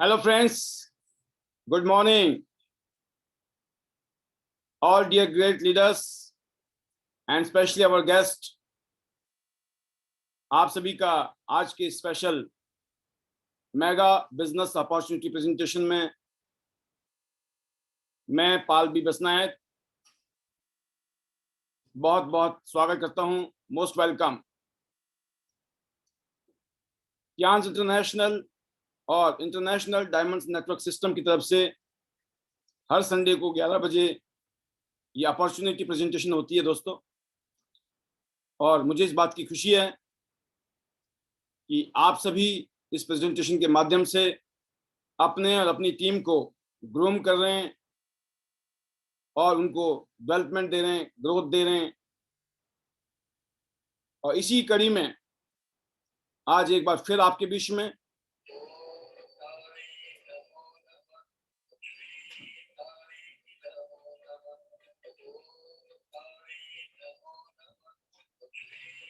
Hello, friends. Good morning, all dear great leaders, and especially our guest. आप सभी का आज के special mega business opportunity presentation में मैं पाल बी बसनायक बहुत बहुत स्वागत करता हूं। Most welcome. क्यांस इंटरनेशनल और इंटरनेशनल डायमंड्स नेटवर्क सिस्टम की तरफ से हर संडे को 11 बजे ये अपॉर्चुनिटी प्रेजेंटेशन होती है दोस्तों, और मुझे इस बात की खुशी है कि आप सभी इस प्रेजेंटेशन के माध्यम से अपने और अपनी टीम को ग्रूम कर रहे हैं और उनको डेवलपमेंट दे रहे हैं, ग्रोथ दे रहे हैं। और इसी कड़ी में आज एक बार फिर आपके बीच में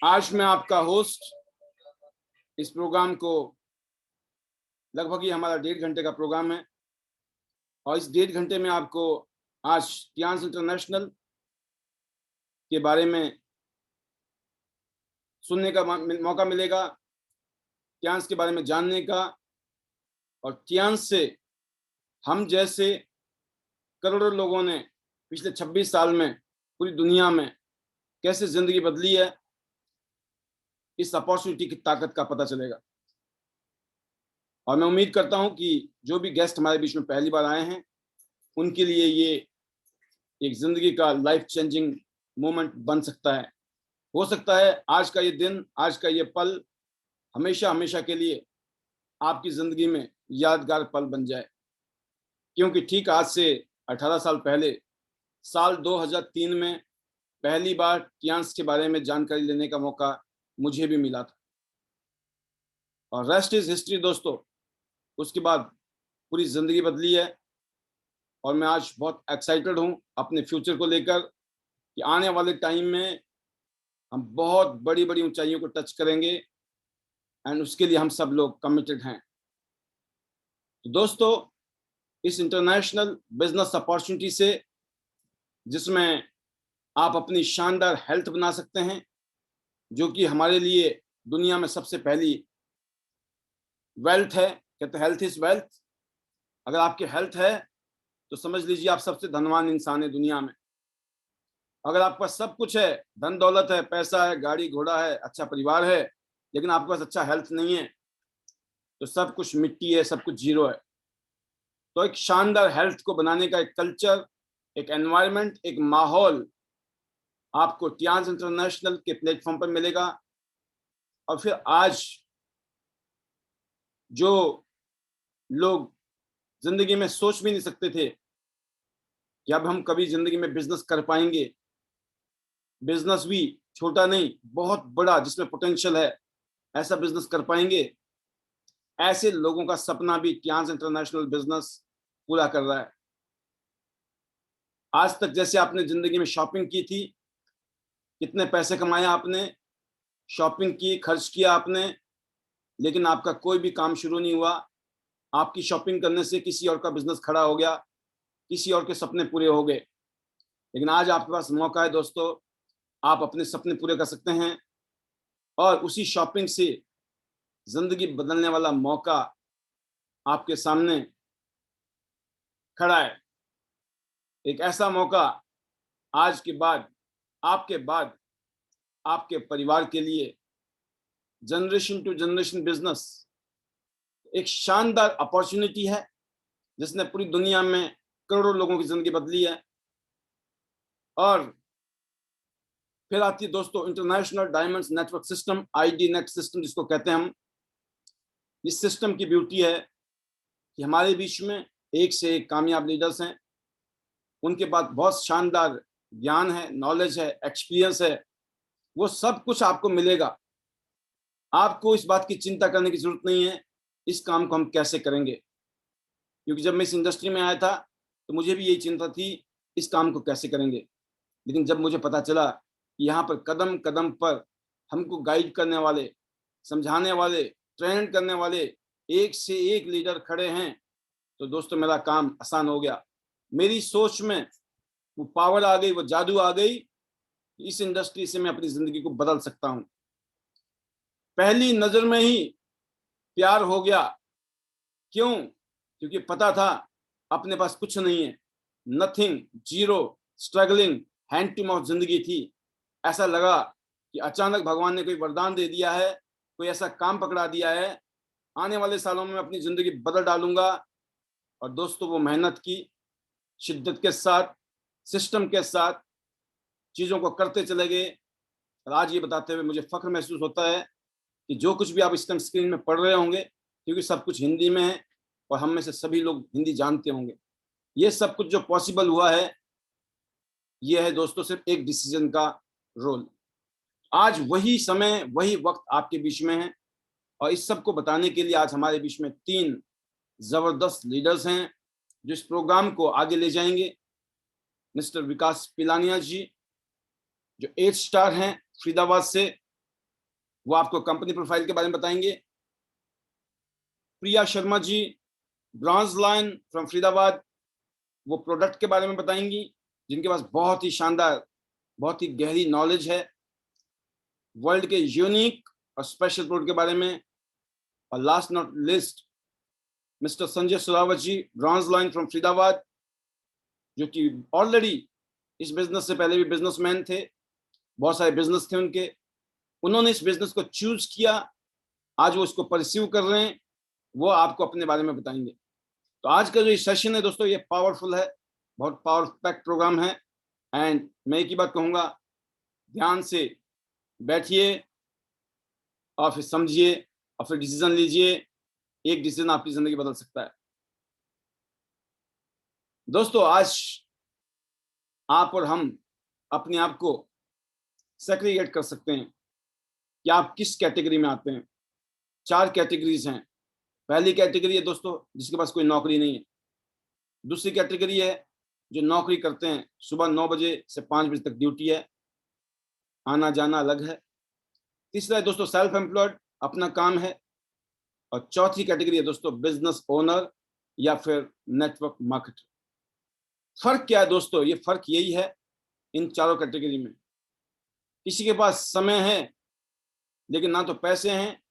आज मैं आपका होस्ट इस प्रोग्राम को लगभग ये हमारा 1.5 घंटे का प्रोग्राम है, और इस 1.5 घंटे में आपको आज क्यांस इंटरनेशनल के बारे में सुनने का मौका मिलेगा, क्यांस के बारे में जानने का, और क्यांस से हम जैसे करोड़ों लोगों ने पिछले 26 साल में पूरी दुनिया में कैसे जिंदगी बदली है, इस अपॉर्चुनिटी की ताकत का पता चलेगा। और मैं उम्मीद करता हूं कि जो भी गेस्ट हमारे बीच में पहली बार आए हैं उनके लिए ये एक जिंदगी का लाइफ चेंजिंग मोमेंट बन सकता है। हो सकता है आज का ये दिन, आज का ये पल हमेशा हमेशा के लिए आपकी जिंदगी में यादगार पल बन जाए, क्योंकि ठीक आज से 18 साल पहले साल 2003 में पहली बार क्यांस के बारे में जानकारी लेने का मौका मुझे भी मिला था, और रेस्ट इज हिस्ट्री दोस्तों। उसके बाद पूरी जिंदगी बदली है, और मैं आज बहुत एक्साइटेड हूं अपने फ्यूचर को लेकर कि आने वाले टाइम में हम बहुत बड़ी बड़ी ऊंचाइयों को टच करेंगे, एंड उसके लिए हम सब लोग कमिटेड हैं। तो दोस्तों, इस इंटरनेशनल बिजनेस अपॉर्चुनिटी से जिसमें आप अपनी शानदार हेल्थ बना सकते हैं, जो कि हमारे लिए दुनिया में सबसे पहली वेल्थ है। कहते हैं हेल्थ इज वेल्थ। अगर आपकी हेल्थ है तो समझ लीजिए आप सबसे धनवान इंसान है दुनिया में। अगर आपके पास सब कुछ है, धन दौलत है, पैसा है, गाड़ी घोड़ा है, अच्छा परिवार है, लेकिन आपके पास अच्छा हेल्थ नहीं है तो सब कुछ मिट्टी है, सब कुछ जीरो है। तो एक शानदार हेल्थ को बनाने का एक कल्चर, एक एनवायरनमेंट, एक माहौल आपको क्यांस इंटरनेशनल के प्लेटफॉर्म पर मिलेगा। और फिर आज जो लोग जिंदगी में सोच भी नहीं सकते थे कि अब हम कभी जिंदगी में बिजनेस कर पाएंगे, बिजनेस भी छोटा नहीं बहुत बड़ा जिसमें पोटेंशियल है, ऐसा बिजनेस कर पाएंगे, ऐसे लोगों का सपना भी क्यांस इंटरनेशनल बिजनेस पूरा कर रहा है। आज तक जैसे आपने जिंदगी में शॉपिंग की थी, कितने पैसे कमाए आपने, शॉपिंग की, खर्च किया आपने, लेकिन आपका कोई भी काम शुरू नहीं हुआ। आपकी शॉपिंग करने से किसी और का बिजनेस खड़ा हो गया, किसी और के सपने पूरे हो गए। लेकिन आज आपके पास मौका है दोस्तों, आप अपने सपने पूरे कर सकते हैं, और उसी शॉपिंग से जिंदगी बदलने वाला मौका आपके सामने खड़ा है। एक ऐसा मौका आज के बाद, आपके बाद, आपके परिवार के लिए जनरेशन टू जनरेशन बिजनेस एक शानदार अपॉर्चुनिटी है जिसने पूरी दुनिया में करोड़ों लोगों की जिंदगी बदली है। और फिर आती है दोस्तों international diamonds network system, ID net system जिसको कहते हैं हम। इस सिस्टम की ब्यूटी है कि हमारे बीच में एक से एक कामयाब लीडर्स हैं, उनके पास बहुत शानदार ज्ञान है, नॉलेज है, एक्सपीरियंस है, वो सब कुछ आपको मिलेगा। आपको इस बात की चिंता करने की जरूरत नहीं है इस काम को हम कैसे करेंगे, क्योंकि जब मैं इस इंडस्ट्री में आया था तो मुझे भी यही चिंता थी इस काम को कैसे करेंगे। लेकिन जब मुझे पता चला कि यहाँ पर कदम कदम पर हमको गाइड करने वाले, समझाने वाले, ट्रेन करने वाले एक से एक लीडर खड़े हैं, तो दोस्तों मेरा काम आसान हो गया। मेरी सोच में वो पावर आ गई, वो जादू आ गई, इस इंडस्ट्री से मैं अपनी जिंदगी को बदल सकता हूं। पहली नजर में ही प्यार हो गया। क्यों? क्योंकि पता था अपने पास कुछ नहीं है, nothing, zero, struggling, hand to mouth जिंदगी थी। ऐसा लगा कि अचानक भगवान ने कोई वरदान दे दिया है, कोई ऐसा काम पकड़ा दिया है, आने वाले सालों में अपनी जिंदगी बदल डालूंगा। और दोस्तों वो मेहनत की, शिद्दत के साथ, सिस्टम के साथ चीजों को करते चले गए। और आज ये बताते हुए मुझे फख्र महसूस होता है कि जो कुछ भी आप इस टाइम स्क्रीन में पढ़ रहे होंगे, क्योंकि सब कुछ हिंदी में है और हम में से सभी लोग हिंदी जानते होंगे, ये सब कुछ जो पॉसिबल हुआ है, ये है दोस्तों सिर्फ एक डिसीजन का रोल। आज वही समय, वही वक्त आपके बीच में है, और इस सब को बताने के लिए आज हमारे बीच में 3 जबरदस्त लीडर्स हैं जो इस प्रोग्राम को आगे ले जाएंगे। मिस्टर विकास पिलानिया जी, जो 8 स्टार हैं फरीदाबाद से, वो आपको कंपनी प्रोफाइल के बारे में बताएंगे। Priya Sharma ji, bronze line from Faridabad, वो प्रोडक्ट के बारे में बताएंगी, जिनके पास बहुत ही शानदार, बहुत ही गहरी नॉलेज है वर्ल्ड के यूनिक और स्पेशल प्रोडक्ट के बारे में। और last not least, mister Sanjay Surawat ji, bronze line from Faridabad, जो कि ऑलरेडी इस बिजनेस से पहले भी बिजनेसमैन थे, बहुत सारे बिजनेस थे उनके, उन्होंने इस बिजनेस को चूज किया, आज वो इसको परस्यू कर रहे हैं, वो आपको अपने बारे में बताएंगे। तो आज का जो ये सेशन है दोस्तों, ये पावरफुल है, बहुत पावर पैक्ड प्रोग्राम है। एंड मैं एक ही बात कहूंगा, ध्यान से बैठिए और फिर समझिए और फिर डिसीजन लीजिए। एक डिसीजन आपकी जिंदगी बदल सकता है। दोस्तों आज आप और हम अपने आप को सेग्रीगेट कर सकते हैं कि आप किस कैटेगरी में आते हैं। 4 कैटेगरीज हैं। पहली कैटेगरी है दोस्तों जिसके पास कोई नौकरी नहीं है। दूसरी कैटेगरी है जो नौकरी करते हैं, सुबह 9 बजे से 5 बजे तक ड्यूटी है, आना जाना अलग है। तीसरा है दोस्तों सेल्फ एम्प्लॉयड, अपना काम है। और चौथी कैटेगरी है दोस्तों बिजनेस ओनर या फिर नेटवर्क मार्केटर। फर्क क्या है दोस्तों? ये फर्क यही है इन चारों कैटेगरी में, किसी के पास समय है लेकिन ना तो पैसे हैं,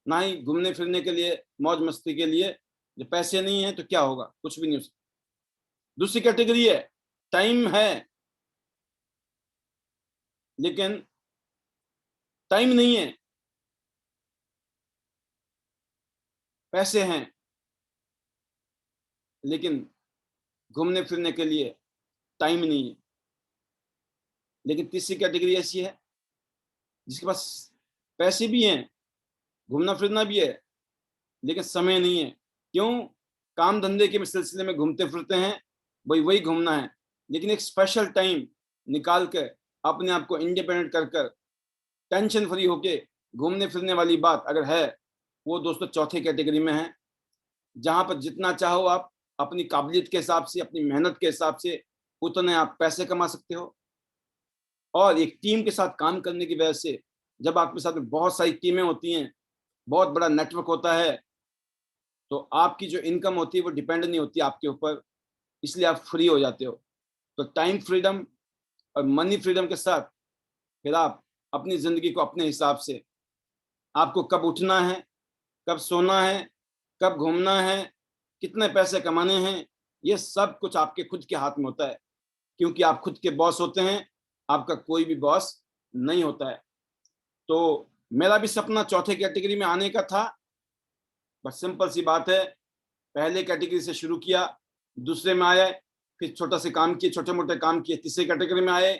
ना ही घूमने फिरने के लिए, मौज मस्ती के लिए। जब पैसे नहीं है तो क्या होगा? कुछ भी नहीं हो सकता। दूसरी कैटेगरी है टाइम है लेकिन टाइम नहीं है, पैसे हैं लेकिन घूमने फिरने के लिए टाइम नहीं है। लेकिन तीसरी कैटेगरी ऐसी है जिसके पास पैसे भी हैं, घूमना फिरना भी है, लेकिन समय नहीं है। क्यों? काम धंधे के सिलसिले में घूमते फिरते हैं, वही वही घूमना है, लेकिन एक स्पेशल टाइम निकाल कर अपने आप को इंडिपेंडेंट कर कर टेंशन फ्री होके घूमने फिरने वाली बात अगर है, वो दोस्तों चौथे कैटेगरी में है, जहां पर जितना चाहो आप अपनी काबिलियत के हिसाब से, अपनी मेहनत के हिसाब से उतने आप पैसे कमा सकते हो। और एक टीम के साथ काम करने की वजह से, जब आपके साथ में बहुत सारी टीमें होती हैं, बहुत बड़ा नेटवर्क होता है, तो आपकी जो इनकम होती है वो डिपेंड नहीं होती आपके ऊपर, इसलिए आप फ्री हो जाते हो। तो टाइम फ्रीडम और मनी फ्रीडम के साथ फिर आप अपनी जिंदगी को अपने हिसाब से, आपको कब उठना है, कब सोना है, कब घूमना है, कितने पैसे कमाने हैं, ये सब कुछ आपके खुद के हाथ में होता है, क्योंकि आप खुद के बॉस होते हैं, आपका कोई भी बॉस नहीं होता है। तो मेरा भी सपना चौथे कैटेगरी में आने का था, बस सिंपल सी बात है, पहले कैटेगरी से शुरू किया, दूसरे में आए, फिर छोटा से काम किए, छोटे मोटे काम किए, तीसरे कैटेगरी में आए।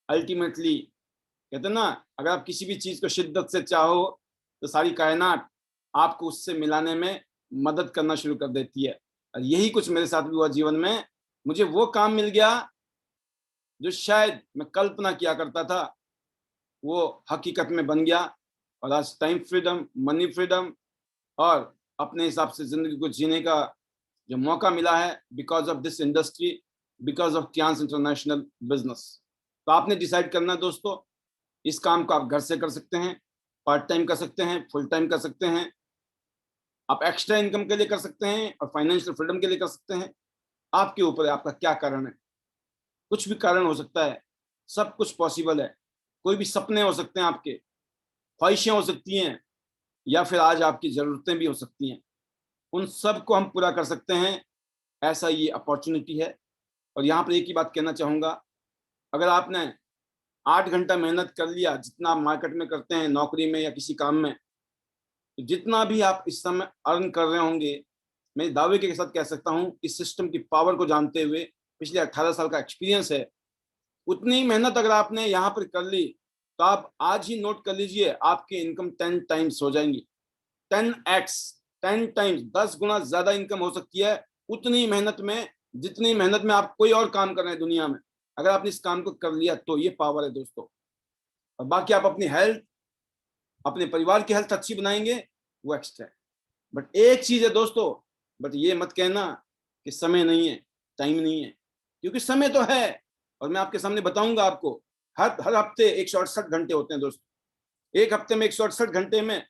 अल्टीमेटली कहते हैं ना, अगर आप किसी भी चीज को शिद्दत से चाहो तो सारी कायनात आपको उससे मिलाने में मदद करना शुरू कर देती है। और यही कुछ मेरे साथ भी हुआ जीवन में। मुझे वो काम मिल गया जो शायद मैं कल्पना किया करता था, वो हकीकत में बन गया। और आज टाइम फ्रीडम, मनी फ्रीडम और अपने हिसाब से जिंदगी को जीने का जो मौका मिला है, because of this industry, because of Tiens international business. तो आपने डिसाइड करना दोस्तों, इस काम को आप घर से कर सकते हैं, पार्ट टाइम कर सकते हैं, फुल टाइम कर सकते हैं, आप एक्स्ट्रा इनकम के लिए कर सकते हैं और फाइनेंशियल फ्रीडम के लिए कर सकते हैं। आपके ऊपर है आपका क्या कारण है। कुछ भी कारण हो सकता है, सब कुछ पॉसिबल है। कोई भी सपने हो सकते हैं, आपके ख्वाहिशें हो सकती हैं, या फिर आज आपकी ज़रूरतें भी हो सकती हैं। उन सब को हम पूरा कर सकते हैं, ऐसा ये अपॉर्चुनिटी है। और यहाँ पर एक ही बात कहना चाहूँगा, अगर आपने 8 घंटा मेहनत कर लिया, जितना आप मार्केट में करते हैं, नौकरी में या किसी काम में, तो जितना भी आप इस समय अर्न कर रहे होंगे, मैं दावे के साथ कह सकता हूँ, इस सिस्टम की पावर को जानते हुए, पिछले 18 साल का एक्सपीरियंस है, उतनी मेहनत अगर आपने यहाँ पर कर ली, तो आप आज ही नोट कर लीजिए, आपकी इनकम 10 टाइम्स हो जाएंगी। 10x, 10 टाइम्स, 10 गुना ज्यादा इनकम हो सकती है उतनी मेहनत में, जितनी मेहनत में आप कोई और काम कर रहे हैं दुनिया में। अगर आपने इस काम को कर लिया तो ये पावर है दोस्तों। और बाकी आप अपनी हेल्थ, अपने परिवार की हेल्थ अच्छी बनाएंगे, वो एक्स्ट्रा है। बट एक चीज है दोस्तों, बट ये मत कहना कि समय नहीं है, टाइम नहीं है, क्योंकि समय तो है। और मैं आपके सामने बताऊंगा आपको, हर हफ्ते 168 घंटे होते हैं दोस्तों। एक हफ्ते में 168 घंटे में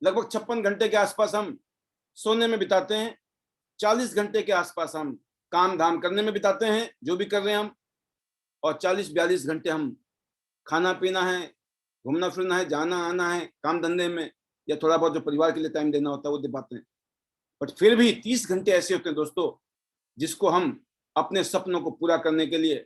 लगभग 56 घंटे के आसपास हम सोने में बिताते हैं, 40 घंटे के आसपास हम काम धाम करने में बिताते हैं, जो भी कर रहे हैं हम, और 40-42 घंटे हम खाना पीना है, घूमना फिरना है, जाना आना है, काम धंधे में, या थोड़ा बहुत जो परिवार के लिए टाइम देना होता है वो दे पाते हैं। बट फिर भी 30 घंटे ऐसे होते हैं दोस्तों, जिसको हम अपने सपनों को पूरा करने के लिए,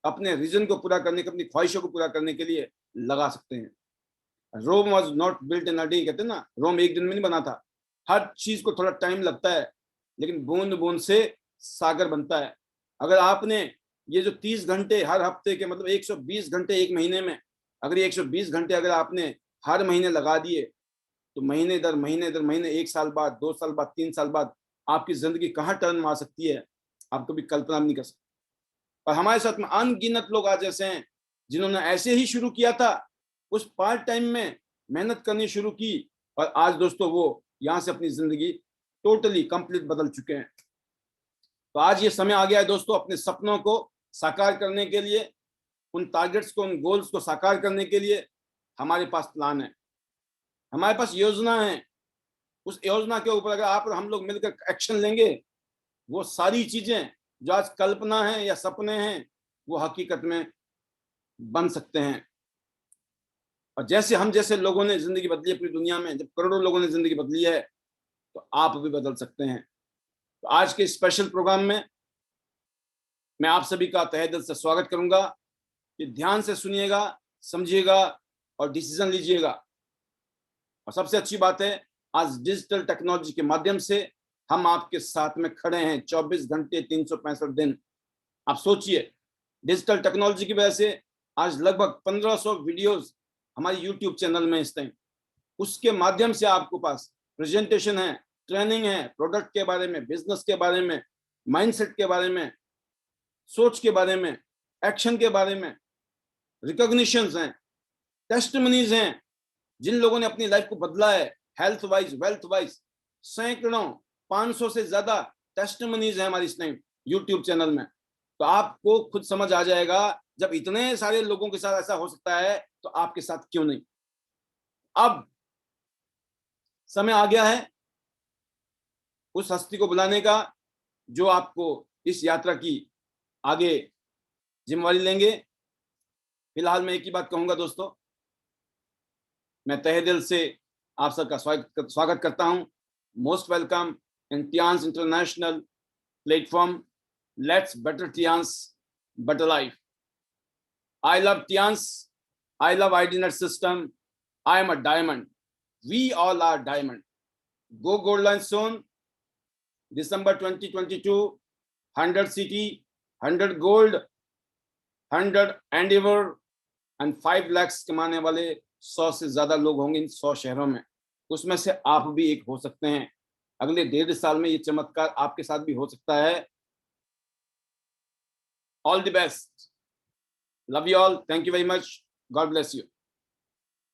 अपने रीजन को पूरा करने के, अपनी ख्वाहिशों को पूरा करने के लिए लगा सकते हैं। Rome was not built in a day, कहते हैं ना, रोम एक दिन में नहीं बना था। हर चीज को थोड़ा टाइम लगता है, लेकिन बूंद बूंद से सागर बनता है। अगर आपने ये जो 30 घंटे हर हफ्ते के, मतलब 120 घंटे एक महीने में, अगर ये 120 घंटे अगर आपने हर महीने लगा दिए, तो महीने दर महीने दर महीने, 1 साल बाद, 2 साल बाद, 3 साल बाद आपकी जिंदगी कहाँ टर्न मार सकती है, आप कभी कल्पना नहीं कर सकते। और हमारे साथ में अनगिनत लोग आज ऐसे हैं जिन्होंने ऐसे ही शुरू किया था, उस पार्ट टाइम में मेहनत करनी शुरू की, और आज दोस्तों वो यहाँ से अपनी जिंदगी टोटली कंप्लीट बदल चुके हैं। तो आज ये समय आ गया है दोस्तों, अपने सपनों को साकार करने के लिए, उन टारगेट्स को, उन गोल्स को साकार करने के लिए हमारे पास प्लान है, हमारे पास योजना है। उस योजना के ऊपर अगर आप और हम लोग मिलकर एक्शन लेंगे, वो सारी चीजें जो आज कल्पना है या सपने हैं, वो हकीकत में बन सकते हैं। और जैसे हम जैसे लोगों ने जिंदगी बदली है पूरी दुनिया में, जब करोड़ों लोगों ने जिंदगी बदली है, तो आप भी बदल सकते हैं। तो आज के स्पेशल प्रोग्राम में मैं आप सभी का तहे दिल से स्वागत करूंगा कि ध्यान से सुनिएगा, समझिएगा और डिसीजन लीजिएगा। और सबसे अच्छी बात है, आज डिजिटल टेक्नोलॉजी के माध्यम से हम आपके साथ में खड़े हैं 24 घंटे 365 दिन। आप सोचिए, डिजिटल टेक्नोलॉजी की वजह से आज लगभग 1500 वीडियोस हमारी यूट्यूब चैनल में इस टाइम, उसके माध्यम से आपको पास प्रेजेंटेशन है, ट्रेनिंग है, प्रोडक्ट के बारे में, बिजनेस के बारे में, माइंडसेट के बारे में, सोच के बारे में, एक्शन के बारे में, रिकॉग्निशंस हैं, टेस्टिमनीज हैं, जिन लोगों ने अपनी लाइफ को बदला है, हेल्थ वाइज, वेल्थ वाइज, सैकड़ों, 500 से ज्यादा टेस्टिमनीज हैं हमारी इस टाइम यूट्यूब चैनल में। तो आपको खुद समझ आ जाएगा, जब इतने सारे लोगों के साथ ऐसा हो सकता है, तो आपके साथ क्यों नहीं। अब समय आ गया है उस हस्ती को बुलाने का, जो आपको इस यात्रा की आगे जिम्मेवारी लेंगे। फिलहाल मैं एक ही बात कहूंगा दोस्तों, मैं तहे दिल से आप सबका स्वागत करता हूं। Most welcome in Tiens international platform. Let's better Tiens, better life. I love Tians. I love IDNet system. I am a diamond. We all are diamond. Go Gold Line Zone, December 2022, 100 city, 100 gold, 100 endeavor and 5 lakhs कमाने वाले 100 से ज्यादा लोग होंगे इन 100 शहरों में। उसमें से आप भी एक हो सकते हैं। अगले 1.5 साल में ये चमत्कार आपके साथ भी हो सकता है। All the best. Love you all. Thank you very much. God bless you.